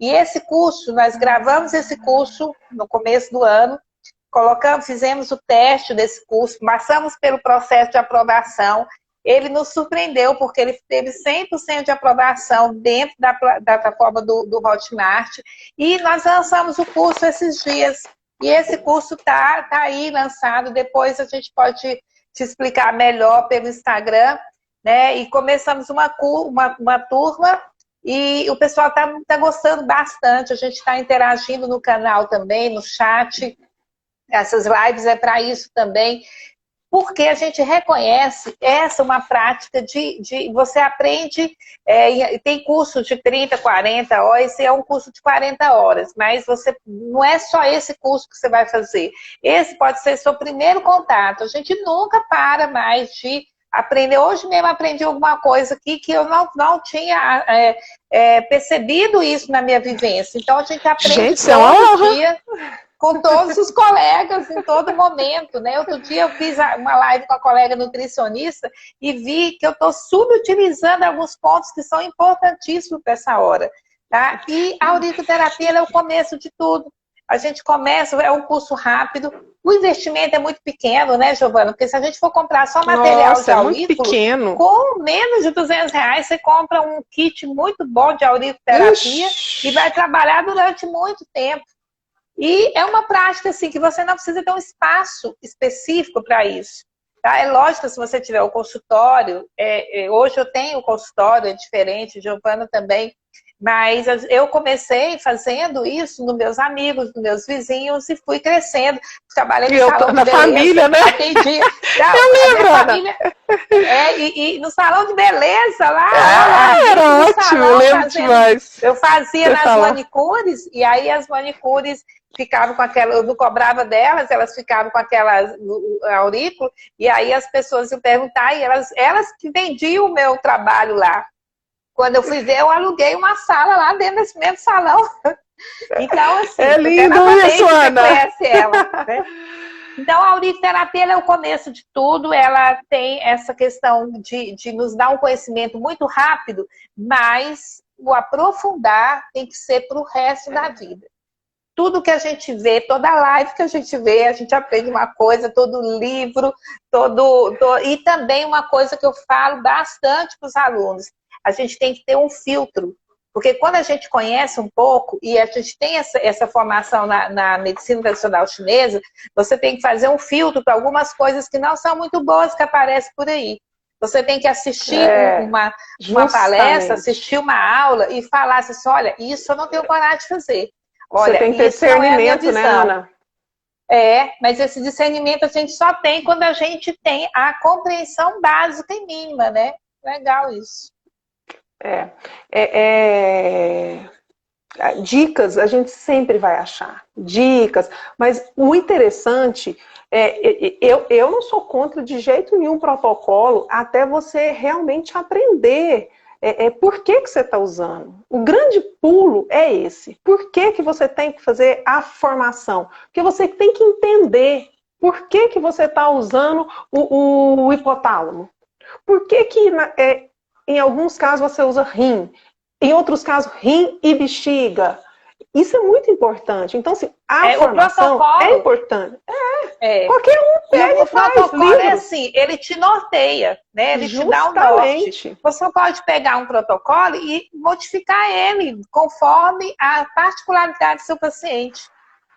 E esse curso, nós gravamos esse curso no começo do ano, fizemos o teste desse curso, passamos pelo processo de aprovação. Ele nos surpreendeu, porque ele teve 100% de aprovação dentro da plataforma do Hotmart. E nós lançamos o curso esses dias. E esse curso tá aí lançado. Depois a gente pode te explicar melhor pelo Instagram, né? E começamos uma turma e o pessoal tá gostando bastante. A gente está interagindo no canal também, no chat. Essas lives é para isso também, porque a gente reconhece essa uma prática de você aprende, tem curso de 30, 40 horas, esse é um curso de 40 horas, mas não é só esse curso que você vai fazer. Esse pode ser seu primeiro contato. A gente nunca para mais de aprender. Hoje mesmo aprendi alguma coisa aqui que eu não tinha percebido isso na minha vivência. Então a gente aprende todo dia, com todos os colegas, em todo momento, né? Outro dia eu fiz uma live com a colega nutricionista e vi que eu estou subutilizando alguns pontos que são importantíssimos para essa hora, tá? E a auriculoterapia é o começo de tudo. A gente começa, é um curso rápido, o investimento é muito pequeno, né, Giovana? Porque se a gente for comprar só material de aurículo, com menos de R$200 você compra um kit muito bom de auriculoterapia e vai trabalhar durante muito tempo. E é uma prática assim que você não precisa ter um espaço específico para isso. Tá? É lógico, se você tiver o consultório, hoje eu tenho o consultório, é diferente, Giovana também, mas eu comecei fazendo isso nos meus amigos, nos meus vizinhos e fui crescendo. Trabalhei no salão de beleza, família, né? Atendi. Eu lembro, família, e no salão de beleza lá. Era ótimo, eu lembro demais. Eu fazia nas manicures, e aí as manicures ficavam com aquela, eu não cobrava delas, elas ficavam com aquelas aurículo, e aí as pessoas iam perguntar, e elas que vendiam o meu trabalho lá. Quando eu fui ver, eu aluguei uma sala lá dentro desse mesmo salão. Então, assim, é lindo isso, Ana. Você conhece ela, né? Então, a auriculoterapia é o começo de tudo, ela tem essa questão de nos dar um conhecimento muito rápido, mas o aprofundar tem que ser para o resto da vida. Tudo que a gente vê, toda live que a gente vê, a gente aprende uma coisa, todo livro, e também uma coisa que eu falo bastante para os alunos, a gente tem que ter um filtro, porque quando a gente conhece um pouco, e a gente tem essa formação na medicina tradicional chinesa, você tem que fazer um filtro para algumas coisas que não são muito boas que aparecem por aí. Você tem que assistir uma palestra, assistir uma aula e falar assim, olha, isso eu não tenho coragem de fazer. Olha, você tem que ter discernimento, né, Ana? Mas esse discernimento a gente só tem quando a gente tem a compreensão básica e mínima, né? Legal isso. Dicas a gente sempre vai achar, dicas, mas o interessante eu não sou contra de jeito nenhum protocolo até você realmente aprender por que você está usando. O grande pulo é esse. Por que você tem que fazer a formação? Porque você tem que entender por que você está usando o hipotálamo. Por que em alguns casos você usa rim, em outros casos rim e bexiga. Isso é muito importante. Então, assim, a formação é importante. Qualquer um pega e faz. O protocolo é assim, ele te norteia, né? Ele te dá um norte. Você pode pegar um protocolo e modificar ele conforme a particularidade do seu paciente.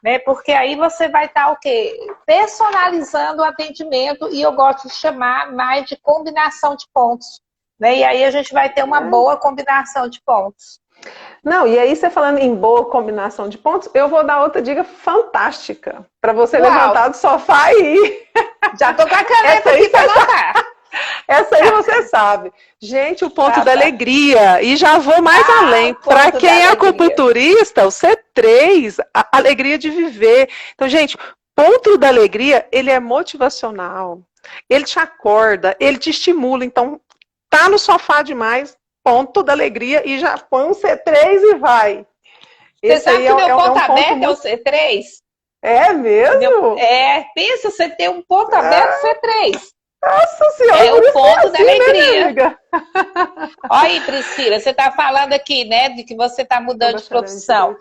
Né? Porque aí você vai estar o quê? Personalizando o atendimento, e eu gosto de chamar mais de combinação de pontos. Né? E aí a gente vai ter uma boa combinação de pontos. Não, e aí você falando em boa combinação de pontos, eu vou dar outra dica fantástica para você levantar do sofá e ir. Já tô com a caneta aqui para anotar. Essa aí você sabe. Gente, o ponto da alegria. E já vou mais além. Para quem é acupunturista, o C3, a alegria de viver. Então, gente, ponto da alegria, ele é motivacional. Ele te acorda, ele te estimula. Então, tá no sofá demais, ponto da alegria, e já põe um C3 e vai. Você sabe que meu ponto aberto é o C3? É mesmo? Pensa, você tem um ponto aberto C3. Nossa Senhora, é o ponto da alegria. Né, olha aí, Priscila, você está falando aqui, né, de que você está mudando de profissão.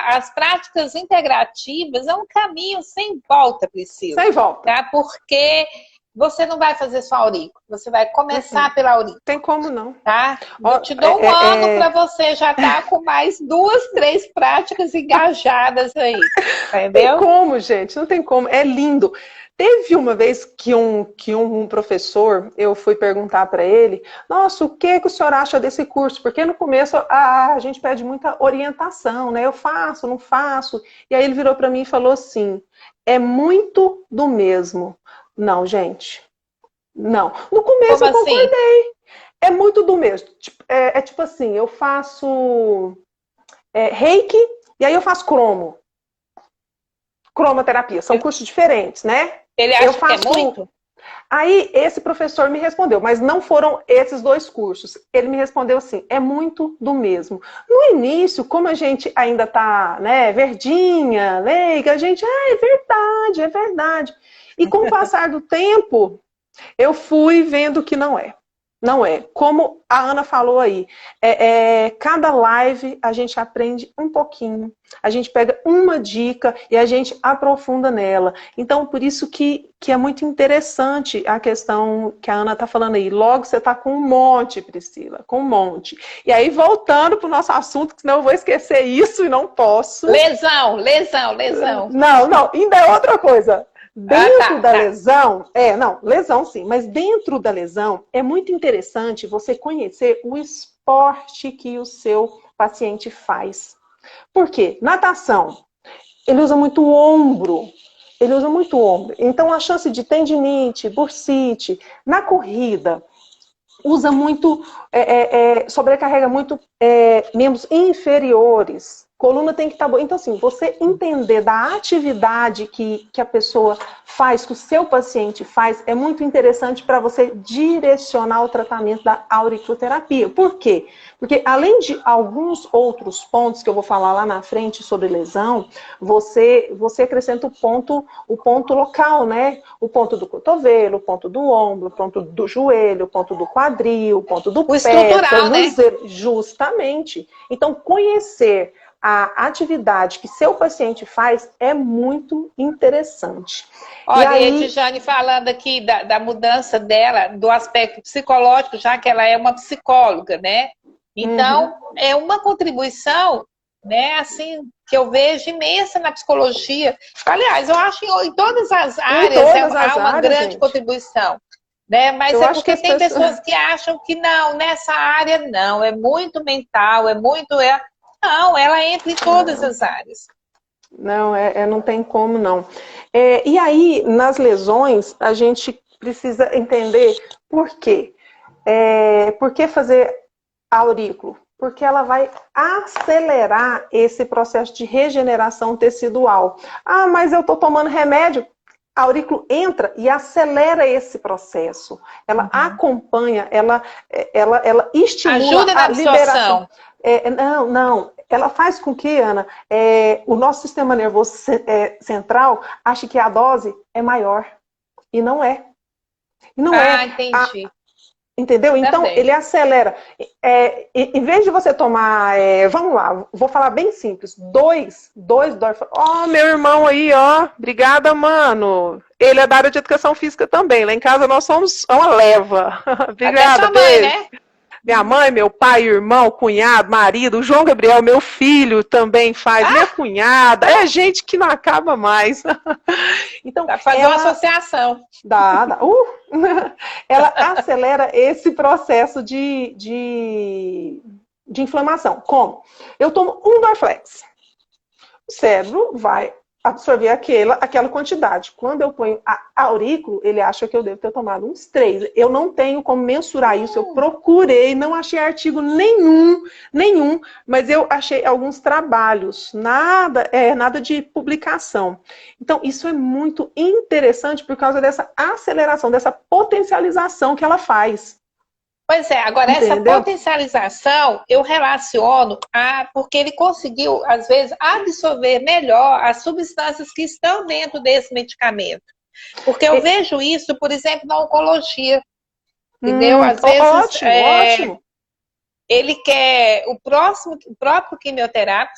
As práticas integrativas é um caminho sem volta, Priscila. Sem volta. Tá? Porque você não vai fazer só aurículo, você vai começar pela aurículo. Tem como não. Tá? Eu te dou um ano para você já estar com mais 2, 3 práticas engajadas aí. Entendeu? Não tem como, gente, não tem como. É lindo. Teve uma vez que um professor, eu fui perguntar para ele, nossa, o que o senhor acha desse curso? Porque no começo a gente pede muita orientação, né? Eu faço, não faço. E aí ele virou para mim e falou assim, é muito do mesmo. Não, gente, não. No começo eu concordei. Assim? É muito do mesmo. É tipo assim, eu faço reiki e aí eu faço cromoterapia. São cursos diferentes, né? Ele acha que é muito? Aí esse professor me respondeu, mas não foram esses 2 cursos. Ele me respondeu assim, é muito do mesmo. No início, como a gente ainda tá, né, verdinha, leiga, a gente, é verdade. E com o passar do tempo, eu fui vendo que não é. Não é. Como a Ana falou aí, cada live a gente aprende um pouquinho, a gente pega uma dica e a gente aprofunda nela. Então, por isso que é muito interessante a questão que a Ana está falando aí. Logo você está com um monte, Priscila, com um monte. E aí, voltando para o nosso assunto, que senão eu vou esquecer isso e não posso. Lesão. Não, ainda é outra coisa. Dentro da lesão, lesão sim, mas dentro da lesão é muito interessante você conhecer o esporte que o seu paciente faz. Por quê? Natação, ele usa muito o ombro, então a chance de tendinite, bursite, na corrida, usa muito, sobrecarrega muito membros inferiores. Coluna tem que estar boa. Então, assim, você entender da atividade que a pessoa faz, que o seu paciente faz, é muito interessante para você direcionar o tratamento da auriculoterapia. Por quê? Porque além de alguns outros pontos que eu vou falar lá na frente sobre lesão, você acrescenta o ponto local, né? O ponto do cotovelo, o ponto do ombro, o ponto do joelho, o ponto do quadril, o ponto do pé. Estrutural, né? Justamente. Então, conhecer a atividade que seu paciente faz é muito interessante. Olha, e aí, a Tijane falando aqui da mudança dela, do aspecto psicológico, já que ela é uma psicóloga, né? Então, é uma contribuição, né, assim, que eu vejo imensa na psicologia. Aliás, eu acho que em todas as áreas há uma grande contribuição. Né? Mas eu acho porque tem pessoas que acham que não, nessa área não, é muito mental, Não, ela entra em todas as áreas. Não, não tem como não. E aí, nas lesões, a gente precisa entender por quê. Por que fazer aurículo? Porque ela vai acelerar esse processo de regeneração tecidual. Ah, mas eu estou tomando remédio. A aurículo entra e acelera esse processo. Ela acompanha, ela estimula ajuda na absorção. Não. Ela faz com que, Ana, o nosso sistema nervoso central ache que a dose é maior. E não é. Entendi. Entendeu? Então, ele acelera. Em vez de você tomar, vamos lá, vou falar bem simples, dois Ó, meu irmão aí, ó, obrigada, mano. Ele é da área de educação física também. Lá em casa nós somos uma leva. Obrigada, beijo. Né? Minha mãe, meu pai, irmão, cunhado, marido, o João Gabriel, meu filho também faz, minha cunhada, é gente que não acaba mais. Então, dá pra fazer uma associação. Dá. Ela acelera esse processo de inflamação. Como? Eu tomo um Dorflex. O cérebro vai absorver aquela quantidade. Quando eu ponho a aurículo, ele acha que eu devo ter tomado uns 3. Eu não tenho como mensurar isso, eu procurei, não achei artigo nenhum, mas eu achei alguns trabalhos, nada de publicação. Então, isso é muito interessante por causa dessa aceleração, dessa potencialização que ela faz. Pois é, agora essa potencialização eu relaciono porque ele conseguiu, às vezes, absorver melhor as substâncias que estão dentro desse medicamento. Porque eu vejo isso, por exemplo, na oncologia. Entendeu? Às vezes, ótimo. ele quer o próprio quimioterápico,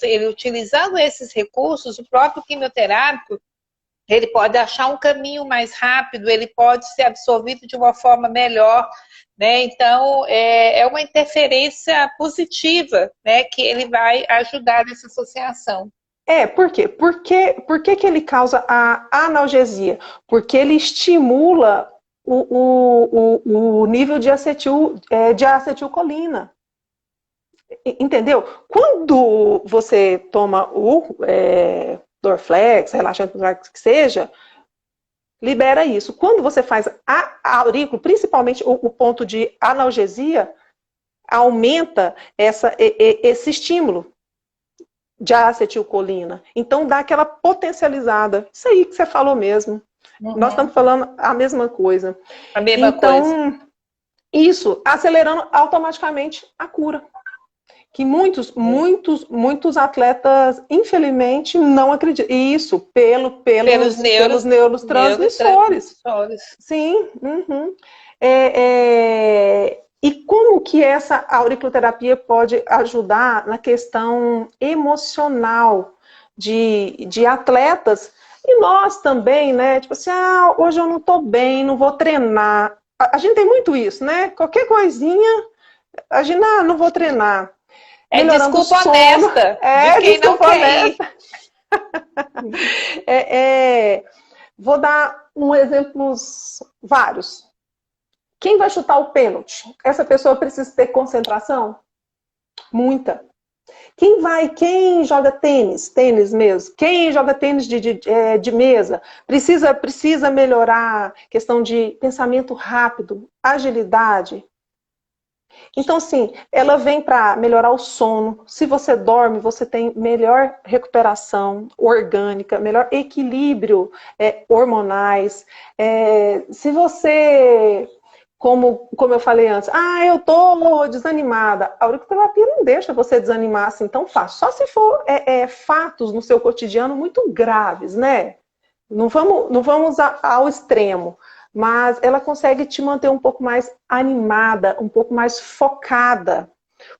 ele utilizando esses recursos, o próprio quimioterápico, ele pode achar um caminho mais rápido, ele pode ser absorvido de uma forma melhor, né? Então, é uma interferência positiva, né, que ele vai ajudar nessa associação. Por quê? Por que ele causa a analgesia? Porque ele estimula o nível de acetilcolina. Entendeu? Quando você toma o Dorflex, relaxante que seja, libera isso. Quando você faz a aurículo, principalmente o ponto de analgesia, aumenta esse estímulo de acetilcolina. Então dá aquela potencializada. Isso aí que você falou mesmo. Uhum. Nós estamos falando a mesma coisa. A mesma coisa. Isso, acelerando automaticamente a cura. Que muitos atletas, infelizmente, não acreditam. Isso, pelos neurotransmissores. Sim. Uhum. E como que essa auriculoterapia pode ajudar na questão emocional de atletas? E nós também, né? Tipo assim, hoje eu não tô bem, não vou treinar. A gente tem muito isso, né? Qualquer coisinha, a gente, não vou treinar. Desculpa honesta de quem não quer ir. Vou dar exemplos vários. Quem vai chutar o pênalti? Essa pessoa precisa ter concentração? Muita. Quem joga tênis mesmo? Quem joga tênis de mesa? Precisa melhorar a questão de pensamento rápido, agilidade. Então, assim, ela vem para melhorar o sono. Se você dorme, você tem melhor recuperação orgânica, melhor equilíbrio hormonais. Se você, como eu falei antes, eu tô desanimada. A auriculoterapia não deixa você desanimar assim tão fácil. Só se for fatos no seu cotidiano muito graves, né? Não vamos ao extremo. Mas ela consegue te manter um pouco mais animada, um pouco mais focada.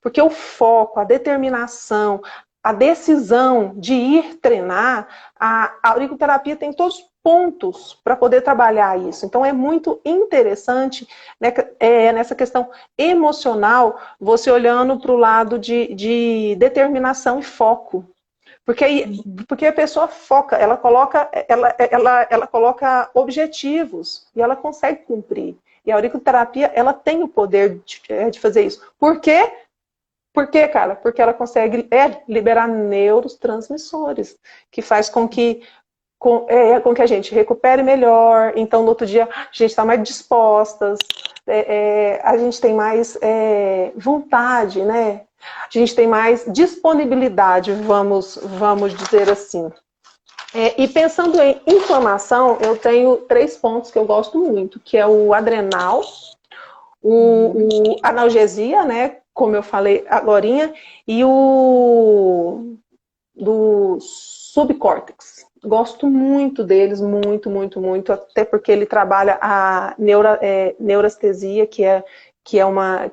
Porque o foco, a determinação, a decisão de ir treinar, a auriculoterapia tem todos os pontos para poder trabalhar isso. Então é muito interessante, né, nessa questão emocional, você olhando para o lado de determinação e foco. Porque a pessoa foca, ela coloca objetivos e ela consegue cumprir. E a auriculoterapia, ela tem o poder de fazer isso. Por quê? Por quê, cara? Porque ela consegue liberar neurotransmissores, que faz com que a gente recupere melhor. Então, no outro dia, a gente está mais dispostas, a gente tem mais vontade, né? A gente tem mais disponibilidade, vamos dizer assim. E pensando em inflamação, eu tenho 3 pontos que eu gosto muito, que é o adrenal, o analgesia, né, como eu falei agorinha, e o do subcórtex. Gosto muito deles, muito, até porque ele trabalha a neurestesia, que é uma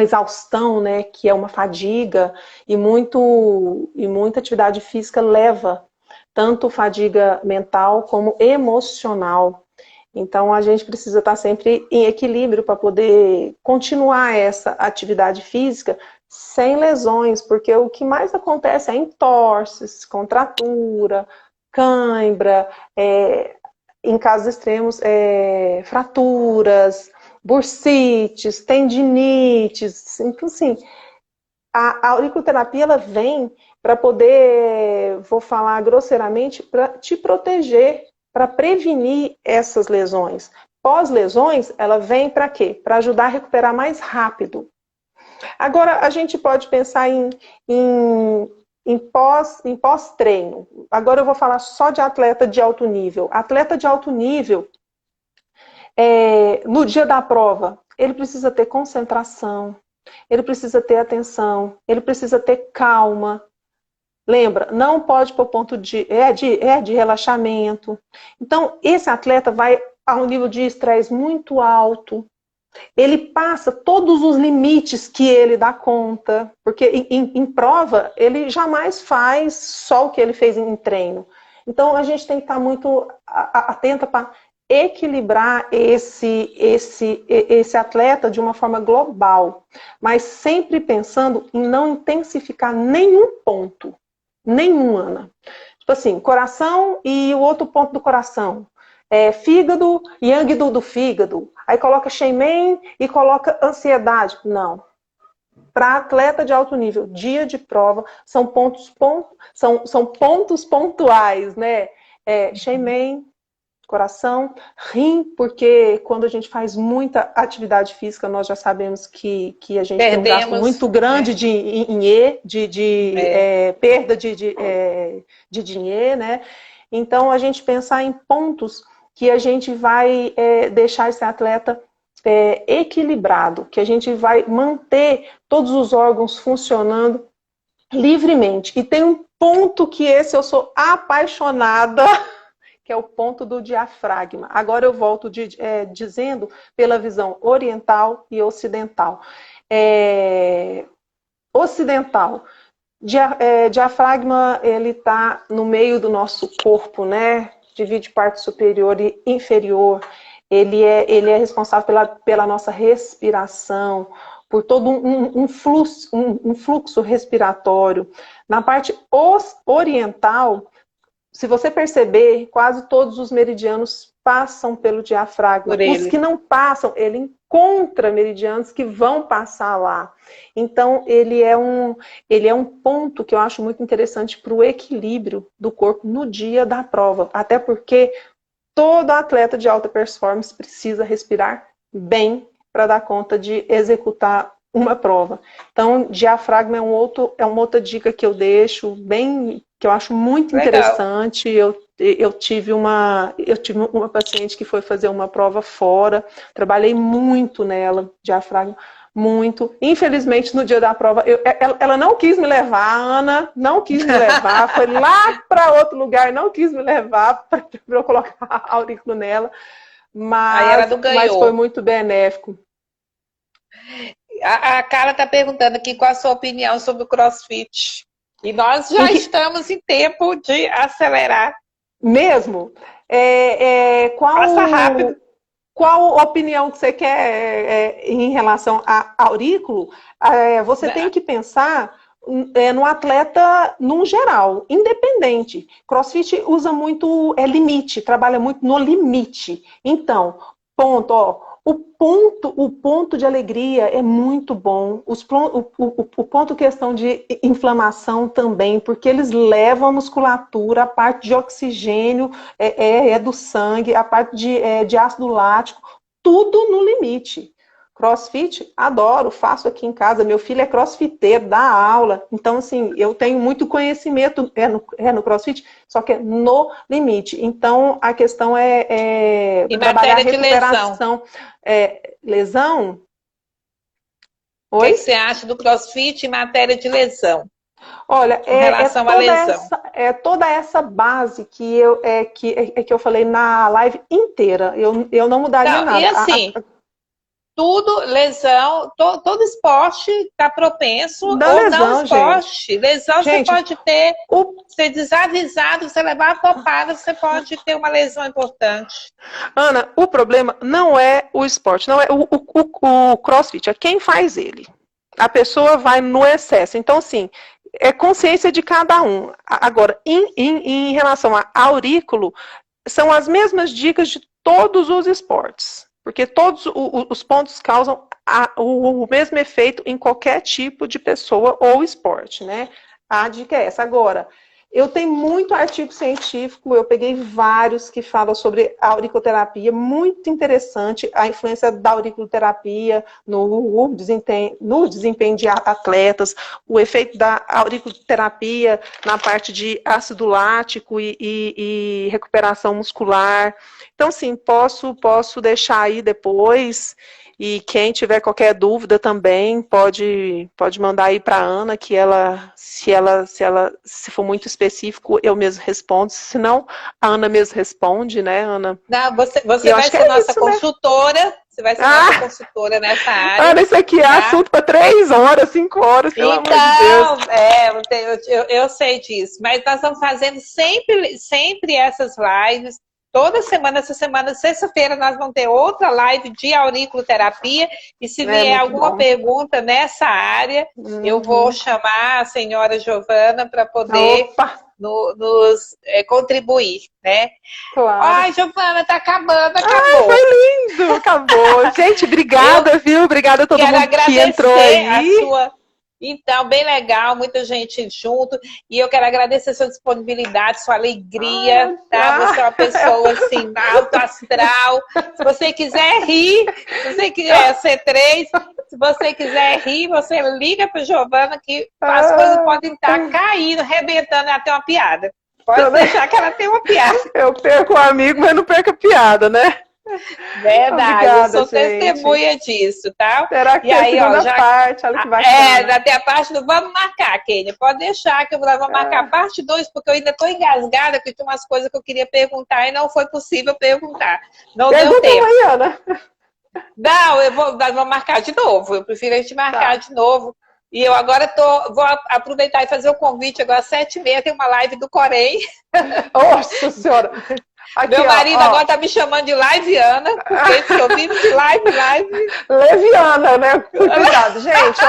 exaustão, né? Que é uma fadiga, e muita atividade física leva tanto fadiga mental como emocional. Então a gente precisa estar sempre em equilíbrio para poder continuar essa atividade física sem lesões, porque o que mais acontece é entorses, contratura, cãibra, em casos extremos, fraturas, bursites, tendinites. Então, assim, a auriculoterapia, ela vem para poder, vou falar grosseiramente, para te proteger, para prevenir essas lesões. Pós-lesões, ela vem para quê? Para ajudar a recuperar mais rápido. Agora, a gente pode pensar em pós-treino. Agora eu vou falar só de atleta de alto nível. Atleta de alto nível, no dia da prova, ele precisa ter concentração, ele precisa ter atenção, ele precisa ter calma. Lembra, não pode pôr ponto de relaxamento. Então, esse atleta vai a um nível de estresse muito alto. Ele passa todos os limites que ele dá conta, porque em prova ele jamais faz só o que ele fez em treino. Então a gente tem que estar muito atenta para equilibrar esse atleta de uma forma global, mas sempre pensando em não intensificar nenhum ponto, nenhum, Ana. Tipo assim, coração e o outro ponto do coração. Fígado, yang do fígado. Aí coloca Sheimen e coloca ansiedade. Não. Para atleta de alto nível, dia de prova, são pontos pontuais, né? Sheimen, coração, rim, porque quando a gente faz muita atividade física, nós já sabemos que a gente tem um gasto muito grande de perda de dinheiro, né? Então, a gente pensar em pontos que a gente vai deixar esse atleta equilibrado, que a gente vai manter todos os órgãos funcionando livremente. E tem um ponto que esse eu sou apaixonada, que é o ponto do diafragma. Agora eu volto dizendo pela visão oriental e ocidental. Ocidental. Diafragma, ele está no meio do nosso corpo, né? Divide parte superior e inferior. Ele é responsável pela nossa respiração, por todo um fluxo respiratório. Na parte oriental, se você perceber, quase todos os meridianos passam pelo diafragma. Os que não passam, ele encontra meridianos que vão passar lá. Então, ele é um ponto que eu acho muito interessante para o equilíbrio do corpo no dia da prova. Até porque todo atleta de alta performance precisa respirar bem para dar conta de executar uma prova. Então, diafragma é uma outra dica que eu deixo, que eu acho muito interessante. Eu tive uma paciente que foi fazer uma prova fora, trabalhei muito nela, diafragma, muito. Infelizmente, no dia da prova, ela não quis me levar, Ana, não quis me levar, foi lá para outro lugar, não quis me levar para eu colocar aurículo nela, mas foi muito benéfico. A Carla está perguntando aqui qual a sua opinião sobre o CrossFit. E nós já estamos em tempo de acelerar. Mesmo? Passa rápido. Qual opinião que você quer em relação a aurículo? Você tem que pensar no atleta num geral, independente. CrossFit usa muito limite, trabalha muito no limite. Então, o ponto de alegria é muito bom. O ponto questão de inflamação também, porque eles levam a musculatura, a parte de oxigênio do sangue, a parte de ácido lático, tudo no limite. CrossFit, adoro, faço aqui em casa. Meu filho é crossfiteiro, dá aula. Então, assim, eu tenho muito conhecimento no CrossFit, só que é no limite. Então, a questão é trabalhar a recuperação. Lesão? Oi? O que você acha do CrossFit em matéria de lesão? Olha, em relação à lesão. Toda essa base que eu falei na live inteira. Eu não mudaria nada. E assim... Tudo, lesão, todo esporte está propenso, ou não esporte. Gente. Lesão, gente, você pode ter, ser desavisado, você levar a topada, você pode ter uma lesão importante. Ana, o problema não é o esporte, não é o CrossFit, é quem faz ele. A pessoa vai no excesso. Então, assim, é consciência de cada um. Agora, em relação a aurículo, são as mesmas dicas de todos os esportes. Porque todos os pontos causam o mesmo efeito em qualquer tipo de pessoa ou esporte, né? A dica é essa. Agora, eu tenho muito artigo científico, eu peguei vários que falam sobre a auriculoterapia, muito interessante a influência da auriculoterapia no desempenho de atletas, o efeito da auriculoterapia na parte de ácido lático e recuperação muscular. Então, sim, posso deixar aí depois. E quem tiver qualquer dúvida também pode mandar aí para a Ana, que se for muito específico, eu mesmo respondo. Se não, a Ana mesmo responde, né, Ana? Não, você vai ser nossa consultora, né? Você vai ser nossa consultora nessa área. Ana, isso aqui é assunto para 3 horas, 5 horas, pelo amor de Deus. Eu sei disso, mas nós estamos fazendo sempre essas lives. Toda semana, essa semana, sexta-feira, nós vamos ter outra live de auriculoterapia. E se vier alguma pergunta nessa área, eu vou chamar a senhora Giovana para poder nos contribuir, né? Claro. Ai, Giovana, tá acabando, acabou. Foi lindo, acabou. Gente, obrigada, viu? Obrigada a todo mundo que entrou aí. Então, bem legal, muita gente junto. E eu quero agradecer a sua disponibilidade, sua alegria, tá? Você é uma pessoa, assim, alto astral. Se você quiser rir, se você quiser ser 3, se você quiser rir, você liga para Giovana que as coisas podem estar caindo, arrebentando até uma piada. Pode deixar que ela tem uma piada. Eu perco o amigo, mas não perco a piada, né? Verdade, obrigada, eu sou gente. testemunha disso, tá? Será que tem a segunda parte? Olha que bacana. Já tem a parte do vamos marcar, Kênia. Pode deixar que nós vamos marcar a parte 2, porque eu ainda estou engasgada, porque tinha umas coisas que eu queria perguntar e não foi possível perguntar. Não deu tempo. Aí, Ana. Não, nós vamos marcar de novo. Eu prefiro a gente marcar de novo. E eu agora vou aproveitar e fazer o convite. Agora, às 7h30, tem uma live do Corém. Nossa Senhora! Aqui, meu marido agora tá me chamando de Liveana, porque eu vivo de live. Leviana, né? Cuidado, gente,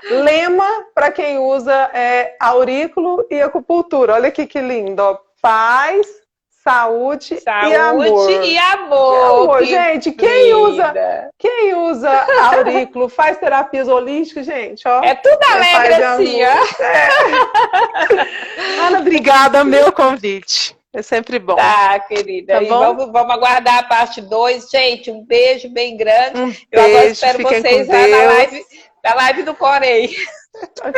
lema para quem usa aurículo e acupuntura. Olha aqui que lindo, ó. Paz, saúde e amor. E amor. Gente, quem usa aurículo, faz terapias holísticas, gente, ó. É tudo alegre assim, ó. Ana, obrigada, meu convite. É sempre bom. Tá, querida. Tá bom? Vamos aguardar a parte 2. Gente, um beijo bem grande. Eu agora espero vocês lá na live do Corém.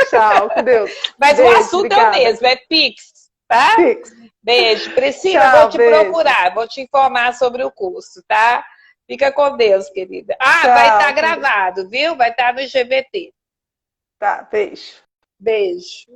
Tchau, com Deus. Mas beijo, o assunto é o mesmo, é Pix, tá? Pix. Beijo. Priscila, vou te procurar, vou te informar sobre o curso, tá? Fica com Deus, querida. Vai estar gravado, viu? Vai estar no IGVT. Tá, beijo. Beijo.